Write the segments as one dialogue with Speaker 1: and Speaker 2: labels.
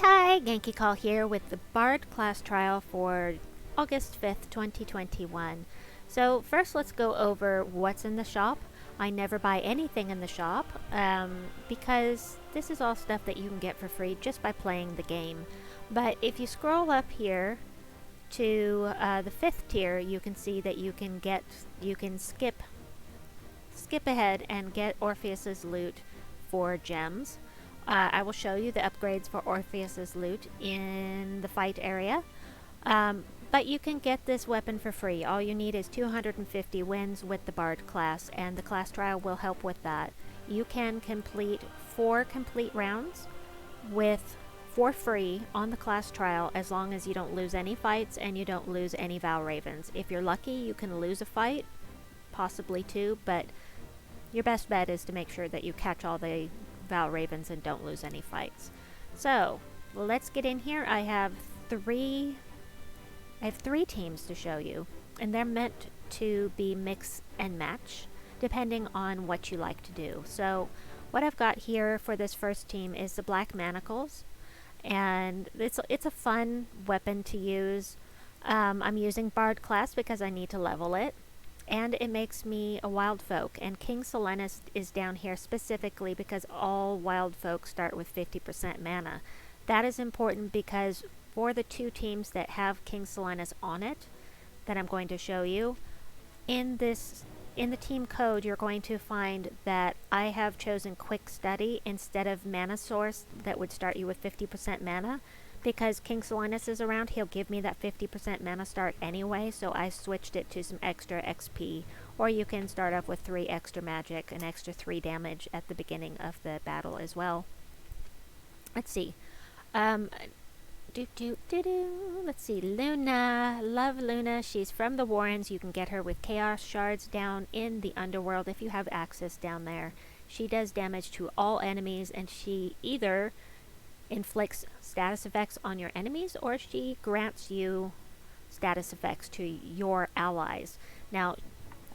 Speaker 1: Hi, Genki Call here with the Bard class trial for August 5th, 2021. So first let's go over what's in the shop. I never buy anything in the shop because this is all stuff that you can get for free just by playing the game. But if you scroll up here to the 5th tier, you can see that you can skip ahead and get Orpheus's loot for gems. I will show you the upgrades for Orpheus's loot in the fight area. But you can get this weapon for free. All you need is 250 wins with the Bard class, and the class trial will help with that. You can complete 4 complete rounds for free on the class trial as long as you don't lose any fights and you don't lose any Val Ravens. If you're lucky, you can lose a fight, possibly 2, but your best bet is to make sure that you catch all the Val Ravens and don't lose any fights. So let's get in here. I have three teams to show you, and they're meant to be mix and match depending on what you like to do. So what I've got here for this first team is the Black Manacles, and it's a fun weapon to use. I'm using Bard class because I need to level it, and it makes me a wild folk, and King Silenus is down here specifically because all wild folk start with 50% mana. That is important because for the 2 teams that have King Silenus on it that I'm going to show you, in the team code you're going to find that I have chosen Quick Study instead of Mana Source that would start you with 50% mana. Because King Silenus is around, he'll give me that 50% mana start anyway, so I switched it to some extra XP. Or you can start off with 3 extra magic, an extra 3 damage at the beginning of the battle as well. Let's see. Let's see, Luna. Love Luna. She's from the Warrens. You can get her with Chaos Shards down in the Underworld if you have access down there. She does damage to all enemies, and she either inflicts status effects on your enemies, or she grants you status effects to your allies. Now,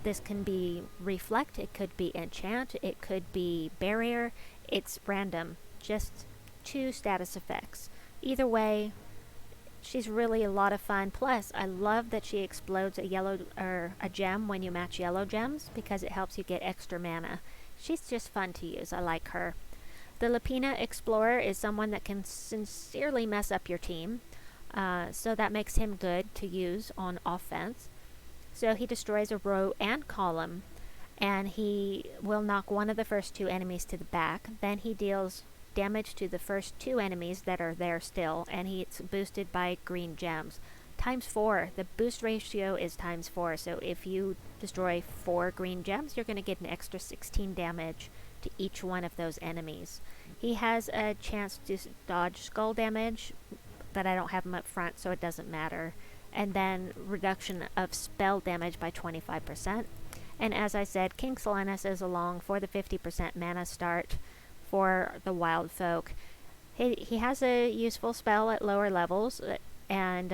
Speaker 1: this can be Reflect, it could be Enchant, it could be Barrier. It's random, just 2 status effects. Either way, she's really a lot of fun. Plus, I love that she explodes a gem when you match yellow gems because it helps you get extra mana. She's just fun to use. I like her. The Lapina Explorer is someone that can sincerely mess up your team, so that makes him good to use on offense. So he destroys a row and column, and he will knock one of the first 2 enemies to the back. Then he deals damage to the first 2 enemies that are there still, and he's boosted by green gems. ×4. The boost ratio is ×4, so if you destroy 4 green gems, you're going to get an extra 16 damage to each one of those enemies. He has a chance to dodge skull damage, but I don't have him up front, so it doesn't matter. And then reduction of spell damage by 25%. And as I said, King Silenus is along for the 50% mana start for the wild folk. He has a useful spell at lower levels, and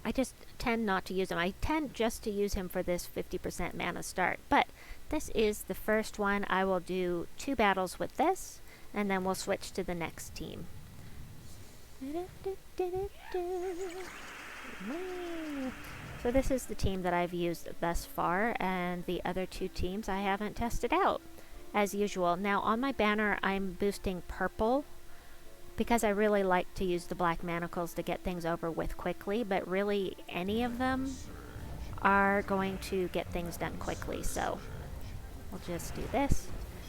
Speaker 1: I just tend not to use him. I tend just to use him for this 50% mana start. But this is the first one. I will do 2 battles with this, and then we'll switch to the next team. So this is the team that I've used thus far, and the other 2 teams I haven't tested out, as usual. Now on my banner I'm boosting purple, because I really like to use the Black Manacles to get things over with quickly, but really any of them are going to get things done quickly, so we'll just do this.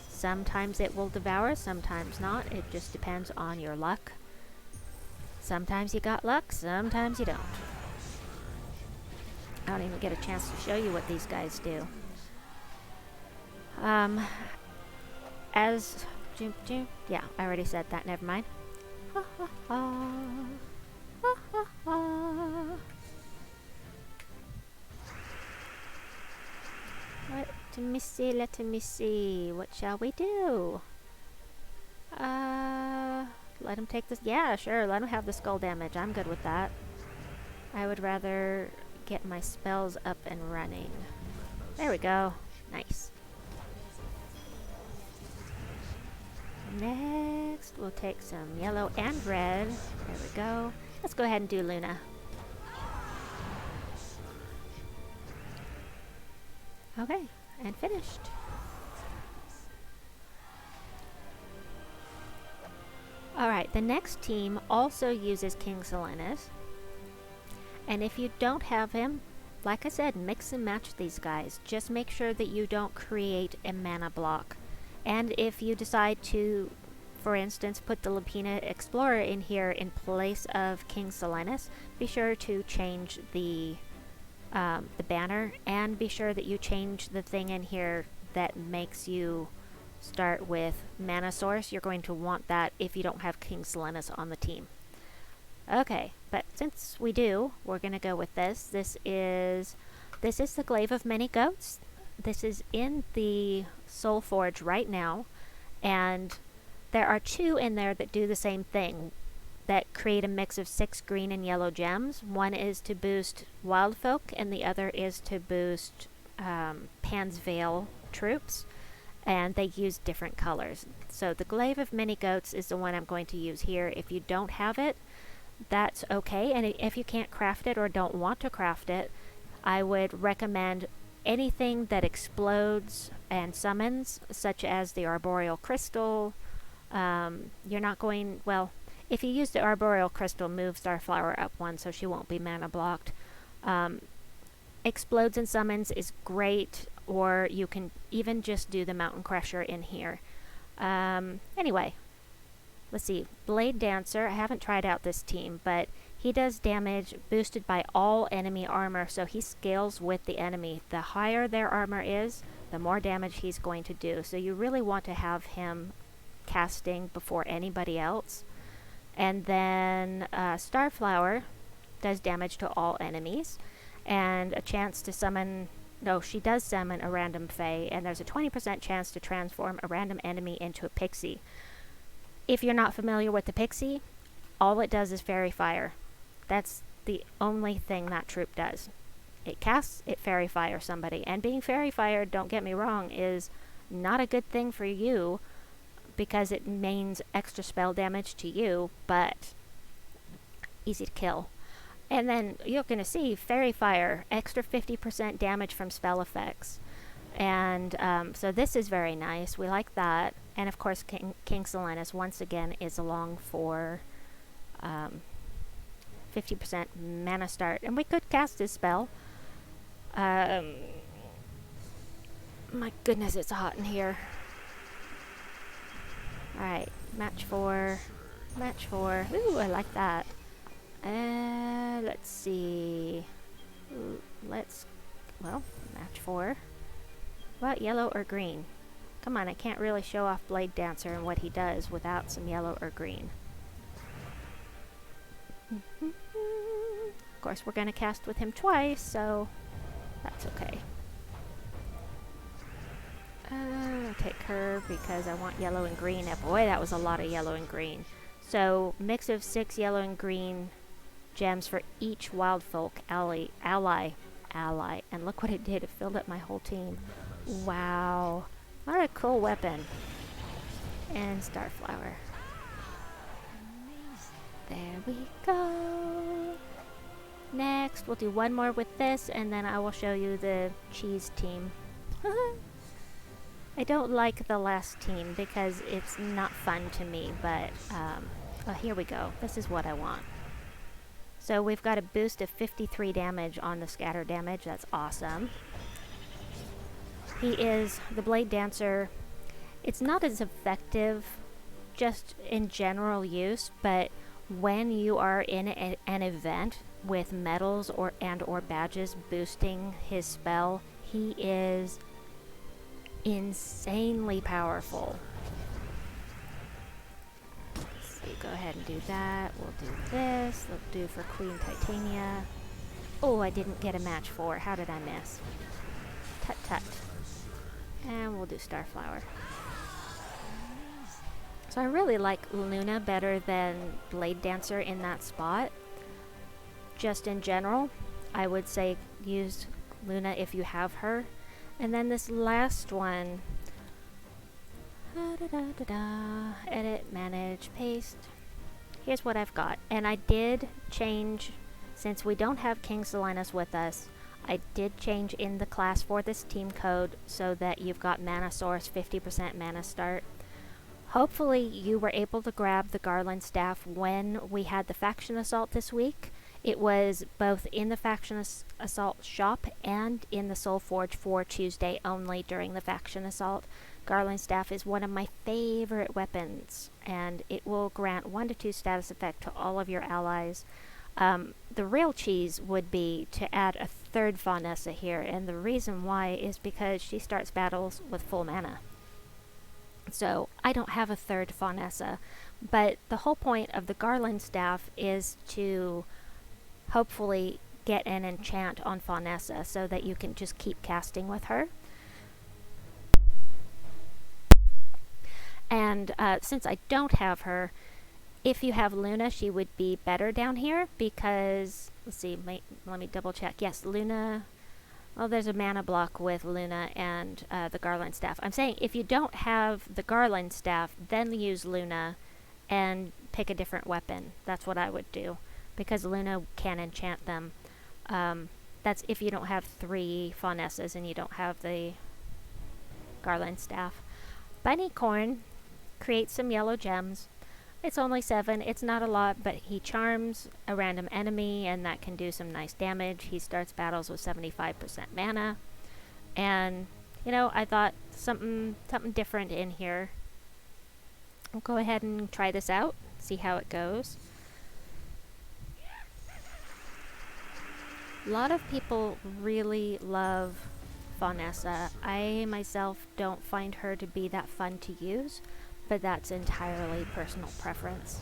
Speaker 1: Sometimes it will devour, sometimes not. It just depends on your luck. Sometimes you got luck, sometimes you don't. I don't even get a chance to show you what these guys do. Yeah, I already said that, never mind. Ha ha ha. Ha ha ha. Let me see. What shall we do? Let him take this. Yeah, sure, let him have the skull damage. I'm good with that. I would rather get my spells up and running. There we go. Nice. Next, we'll take some yellow and red. There we go. Let's go ahead and do Luna. Okay, and finished. Alright, the next team also uses King Silenus. And if you don't have him, like I said, mix and match these guys. Just make sure that you don't create a mana block. And if you decide to, for instance, put the Lapina Explorer in here in place of King Silenus, be sure to change the banner, and be sure that you change the thing in here that makes you start with mana source. You're going to want that if you don't have King Silenus on the team. Okay, but since we do, we're going to go with this. This is the Glaive of Many Goats. This is in the Soul Forge right now, and there are 2 in there that do the same thing, that create a mix of 6 green and yellow gems. One is to boost Wild Folk, and the other is to boost Pan's Veil troops, and they use different colors. So the Glaive of Many Goats is the one I'm going to use here. If you don't have it, that's okay, and if you can't craft it or don't want to craft it, I would recommend anything that explodes and summons, such as the Arboreal Crystal. You're not going, well, if you use the Arboreal Crystal, move Starflower up 1 so she won't be mana blocked. Explodes and summons is great, or you can even just do the Mountain Crusher in here. Anyway, let's see. Blade Dancer, I haven't tried out this team, but he does damage boosted by all enemy armor, so he scales with the enemy. The higher their armor is, the more damage he's going to do. So you really want to have him casting before anybody else. And then Starflower does damage to all enemies, and a chance to summon, no, she does summon a random fae, and there's a 20% chance to transform a random enemy into a pixie. If you're not familiar with the pixie, all it does is fairy fire. That's the only thing that troop does. It casts, it fairy fire somebody, and being fairy fired, don't get me wrong, is not a good thing for you, because it means extra spell damage to you, but easy to kill. And then you're going to see Fairy Fire, extra 50% damage from spell effects. And so this is very nice. We like that. And of course, King Silenus, once again, is along for 50% mana start. And we could cast his spell. My goodness, it's hot in here. Alright, match 4. Match 4. Ooh, I like that. Let's see. Well, match 4. What, yellow or green? Come on, I can't really show off Blade Dancer and what he does without some yellow or green. Of course, we're going to cast with him twice, so that's okay. I'll take her because I want yellow and green. And boy, that was a lot of yellow and green. So, mix of 6 yellow and green gems for each Wild Folk ally. And look what it did. It filled up my whole team. Wow. What a cool weapon. And Starflower. There we go. Next, we'll do one more with this, and then I will show you the cheese team. I don't like the last team because it's not fun to me, but oh, here we go. This is what I want. So we've got a boost of 53 damage on the scatter damage. That's awesome. He is the Blade Dancer. It's not as effective just in general use, but when you are in an event with medals or badges boosting his spell, he is insanely powerful. So go ahead and do that. We'll do this. We'll do for Queen Titania. Oh, I didn't get a match 4. How did I miss? Tut tut. And we'll do Starflower. So I really like Luna better than Blade Dancer in that spot. Just in general, I would say use Luna if you have her. And then this last one, Edit, manage, paste. Here's what I've got. And I did change, since we don't have King Silenus with us, I did change in the class for this team code so that you've got mana source, 50% mana start. Hopefully you were able to grab the Garland staff when we had the faction assault this week. It was both in the faction assault shop and in the Soul Forge for Tuesday only during the faction assault. Garland staff is one of my favorite weapons, and it will grant 1 to 2 status effect to all of your allies. The real cheese would be to add a third Faunessa here, and the reason why is because she starts battles with full mana. So I don't have a third Faunessa, but the whole point of the Garland staff is to hopefully get an enchant on Faunessa so that you can just keep casting with her. And since I don't have her, if you have Luna, she would be better down here because, let's see, let me double check. Yes, Luna, well, there's a mana block with Luna and the Garland staff. I'm saying if you don't have the Garland staff, then use Luna and pick a different weapon. That's what I would do because Luna can enchant them. That's if you don't have 3 Faunessas and you don't have the Garland staff. Bunnicorn creates some yellow gems. It's only 7, it's not a lot, but he charms a random enemy and that can do some nice damage. He starts battles with 75% mana. And, you know, I thought something different in here. I'll go ahead and try this out, see how it goes. A lot of people really love Faunessa. I myself don't find her to be that fun to use, but that's entirely personal preference.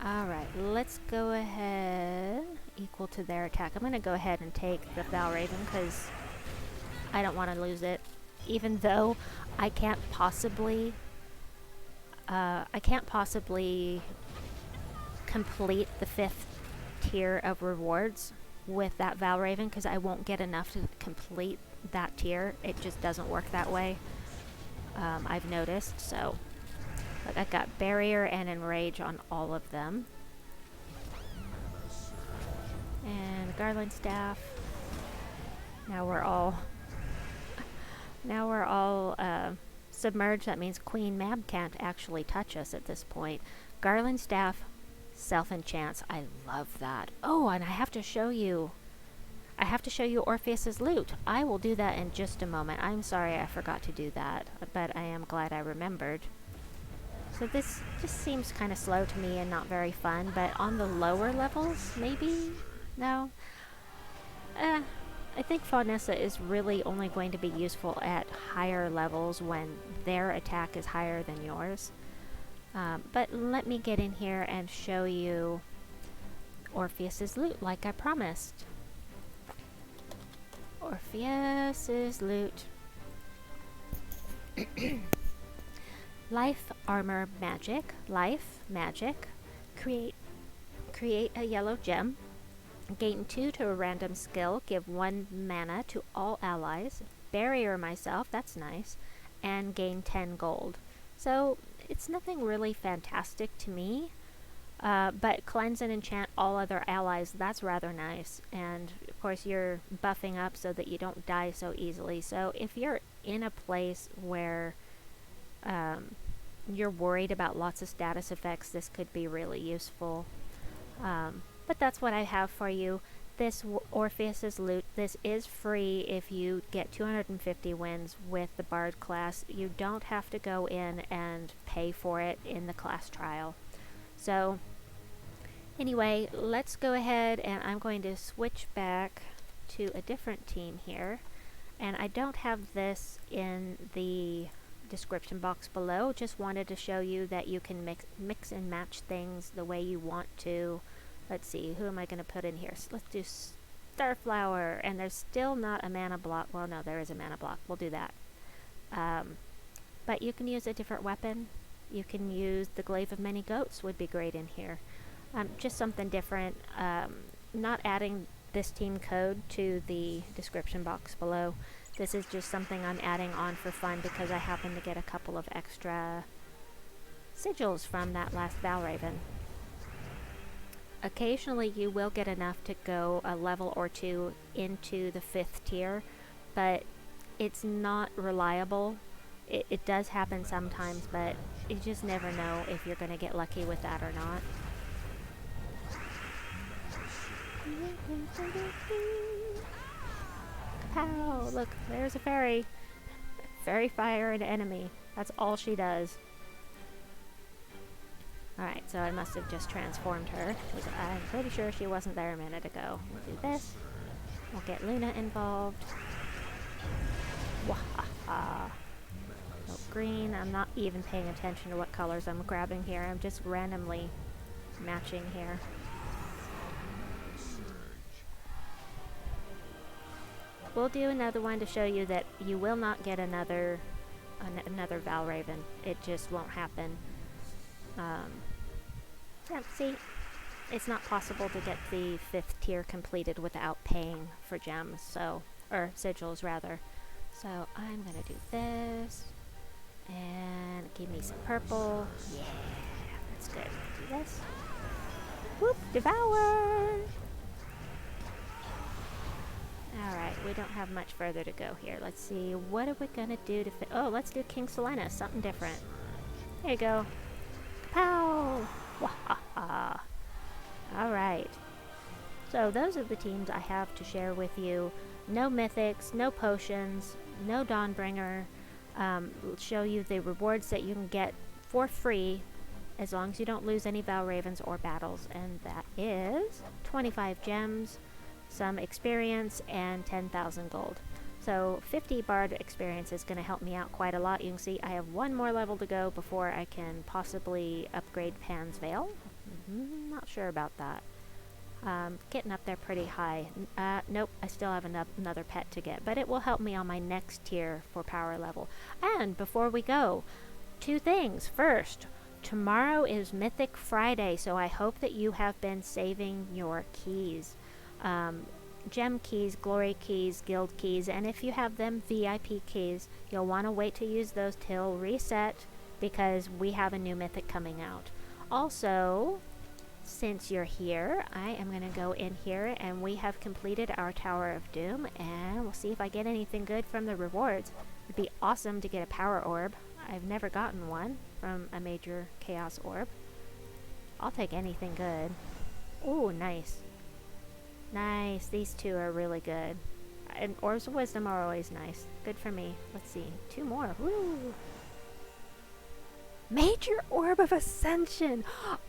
Speaker 1: Alright, let's go ahead, equal to their attack. I'm going to go ahead and take the Valraven because I don't want to lose it, even though I can't possibly complete the 5th tier of rewards with that Valraven because I won't get enough to complete that tier. It just doesn't work that way. I've noticed, so look, I've got Barrier and Enrage on all of them. And Garland staff. Now we're all submerged. That means Queen Mab can't actually touch us at this point. Garland staff self-enchants. I love that. Oh, and I have to show you Orpheus's loot. I will do that in just a moment. I'm sorry I forgot to do that, but I am glad I remembered. So this just seems kind of slow to me and not very fun, but on the lower levels, maybe? No? I think Faunessa is really only going to be useful at higher levels when their attack is higher than yours. But let me get in here and show you Orpheus's loot like I promised. Orpheus's loot. Life, armor, magic. Life, magic. Create a yellow gem. Gain 2 to a random skill. Give 1 mana to all allies. Barrier myself, that's nice. And gain 10 gold. So it's nothing really fantastic to me. But cleanse and enchant all other allies, that's rather nice. And of course you're buffing up so that you don't die so easily. So if you're in a place where you're worried about lots of status effects, this could be really useful. But that's what I have for you. This Orpheus's loot, this is free if you get 250 wins with the Bard class. You don't have to go in and pay for it in the class trial. So anyway, let's go ahead and I'm going to switch back to a different team here. And I don't have this in the description box below. Just wanted to show you that you can mix and match things the way you want to. Let's see, who am I going to put in here? So let's do Starflower. And there's still not a mana block. Well, no, there is a mana block. We'll do that. But you can use a different weapon. You can use the Glaive of Many Goats would be great in here. Just something different. Not adding this team code to the description box below This is just something I'm adding on for fun because I happen to get a couple of extra sigils from that last Valraven. Occasionally you will get enough to go a level or two into the 5th tier, but it's not reliable. It does happen sometimes, but you just never know if you're going to get lucky with that or not. Pow! Look, there's a fairy. Fairy fire an enemy. That's all she does. Alright, so I must have just transformed her, because I'm pretty sure she wasn't there a minute ago. We'll do this. We'll get Luna involved. Wahaha. So green, I'm not even paying attention to what colors I'm grabbing here. I'm just randomly matching here. We'll do another one to show you that you will not get another Valraven. It just won't happen. Yeah, see, it's not possible to get the 5th tier completed without paying for gems, so, or sigils rather. So I'm gonna do this, and give me some purple. Yeah, that's good. Do this. Whoop, devour! Alright, we don't have much further to go here. Let's see, what are we gonna do to fit? Oh, let's do King Silenus, something different. There you go. Pow! Wahaha! Alright. So those are the teams I have to share with you. No mythics, no potions, no Dawnbringer. Show you the rewards that you can get for free as long as you don't lose any Valravens or battles. And that is 25 gems, some experience, and 10,000 gold. So 50 Bard experience is going to help me out quite a lot. You can see I have one more level to go before I can possibly upgrade Pan's Veil. Not sure about that. Getting up there pretty high. Nope, I still have another pet to get, but it will help me on my next tier for power level. And before we go, 2 things. First, tomorrow is Mythic Friday, so I hope that you have been saving your keys. Gem keys, glory keys, guild keys, and if you have them, VIP keys. You'll want to wait to use those till reset because we have a new mythic coming out. Also, since you're here, I am going to go in here and we have completed our Tower of Doom, and we'll see if I get anything good from the rewards. It'd be awesome to get a power orb. I've never gotten one from a major chaos orb. I'll take anything good. Ooh, nice. Nice, these 2 are really good. And Orbs of Wisdom are always nice. Good for me. Let's see, 2 more. Woo! Major Orb of Ascension!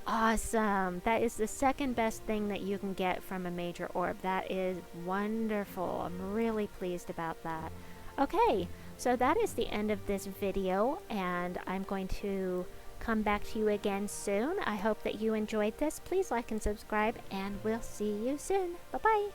Speaker 1: Awesome! That is the second best thing that you can get from a major orb. That is wonderful. I'm really pleased about that. Okay, so that is the end of this video, and I'm going to come back to you again soon. I hope that you enjoyed this. Please like and subscribe, and we'll see you soon. Bye-bye.